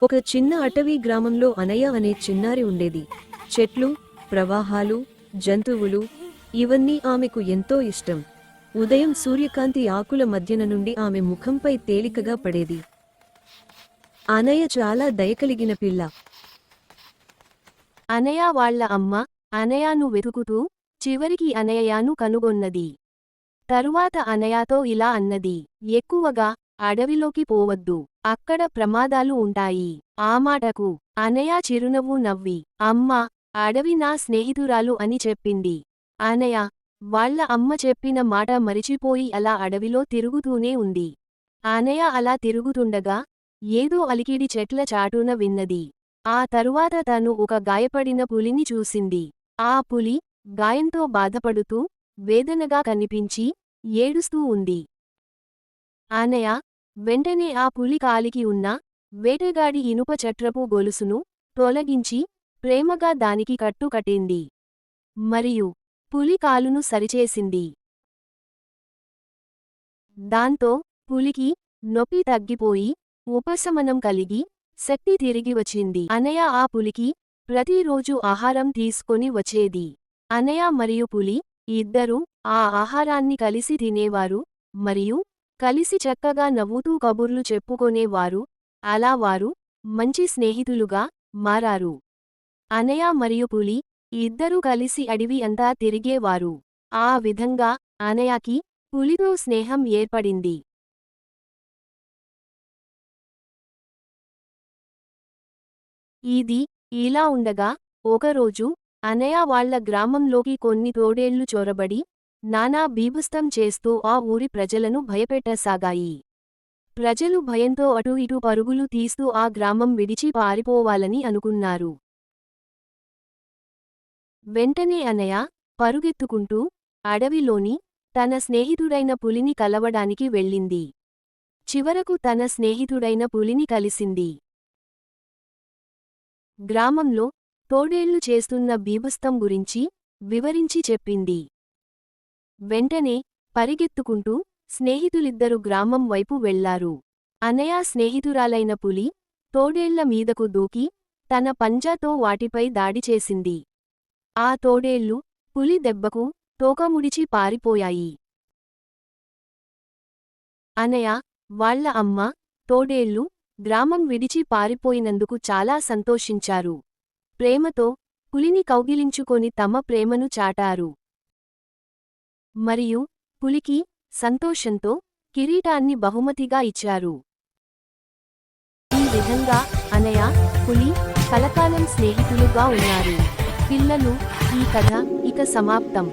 ఒక చిన్న అటవీ గ్రామంలో అనయ అనే చిన్నారి ఉండేది. చెట్లు, ప్రవాహాలు, జంతువులు ఇవన్నీ ఆమెకు ఎంతో ఇష్టం. ఉదయం సూర్యకాంతి ఆకుల మధ్యన నుండి ఆమె ముఖంపై తేలికగా పడేది. అనయ చాలా దయకలిగిన పిల్ల. అనయ వాళ్ళ అమ్మ అనయాను వెతుకుతూ చివరికి అనయను కనుగొన్నది. తరువాత అనయాతో ఇలా అన్నది, ఎక్కువగా అడవిలోకి పోవద్దు, అక్కడ ప్రమాదాలు ఉంటాయి. ఆ మాటకు అనయ చిరునవ్వు నవ్వి, అమ్మా, అడవి నా స్నేహితురాలు అని చెప్పింది. అనయ వాళ్ళ అమ్మ చెప్పిన మాట మరిచిపోయి అలా అడవిలో తిరుగుతూనే ఉంది. అనయ అలా తిరుగుతుండగా ఏదో అలికిడి చెట్ల చాటున విన్నది. ఆ తరువాత తను ఒక గాయపడిన పులిని చూసింది. ఆ పులి గాయంతో బాధపడుతూ వేదనగా కనిపించి ఏడుస్తూ ఉంది. అనయ వెంటనే ఆ పులి కాలికి ఉన్న వేటగాడి ఇనుప చట్రపు గొలుసును తొలగించి ప్రేమగా దానికి కట్టు కట్టింది. మరియు పులి కాలును సరిచేసింది. దాంతో పులికి నొప్పి తగ్గిపోయి ఉపశమనం కలిగి శక్తి తిరిగి వచ్చింది. అనయ ఆ పులికి ప్రతిరోజు ఆహారం తీసుకొని వచ్చేది. అనయ మరియు పులి ఇద్దరూ ఆ ఆహారాన్ని కలిసి తినేవారు మరియు కలిసి చక్కగా నవ్వుతూ కబుర్లు చెప్పుకొనేవారు. అలా వారు మంచి స్నేహితులుగా మారారు. అనయ మరియు పులి ఇద్దరూ కలిసి అడవి అంతా తిరిగేవారు. ఆ విధంగా అనయకి పులితో స్నేహం ఏర్పడింది. ఇది ఇలా ఉండగా ఒకరోజు అనయ వాళ్ళ గ్రామంలోకి కొన్ని తోడేళ్లు చొరబడి నానా బీభత్సం చేస్తూ ఆ ఊరి ప్రజలను భయపెట్టసాగాయి. ప్రజలు భయంతో అటూ ఇటూ పరుగులు తీస్తూ ఆ గ్రామం విడిచి పారిపోవాలని అనుకున్నారు. వెంటనే అనయ పరుగెత్తుకుంటూ అడవిలోని తన స్నేహితుడైన పులిని కలవడానికి వెళ్ళింది. చివరకు తన స్నేహితుడైన పులిని కలిసింది. గ్రామంలో తోడేళ్లు చేస్తున్న బీభత్సం గురించి వివరించి చెప్పింది. వెంటనే పరిగెత్తుకుంటూ స్నేహితులిద్దరు గ్రామం వైపు వెళ్లారు. అనయ స్నేహితురాలైన పులి తోడేళ్ల మీదకు దూకి తన పంజాతో వాటిపై దాడి చేసింది. ఆ తోడేళ్లు పులి దెబ్బకు తోకముడిచి పారిపోయాయి. అనయ వాళ్ళ అమ్మ తోడేళ్లు గ్రామం విడిచి పారిపోయినందుకు చాలా సంతోషించారు. ప్రేమతో పులిని కౌగిలించుకొని తమ ప్రేమను చాటారు. మరియు పులికి సంతోషంతో కిరీటాన్ని బహుమతిగా ఇచ్చారు. ఈ విధంగా అనయ, పులి కలకాలం స్నేహితులుగా ఉన్నారు. పిల్లలు, ఈ కథ ఇక సమాప్తం.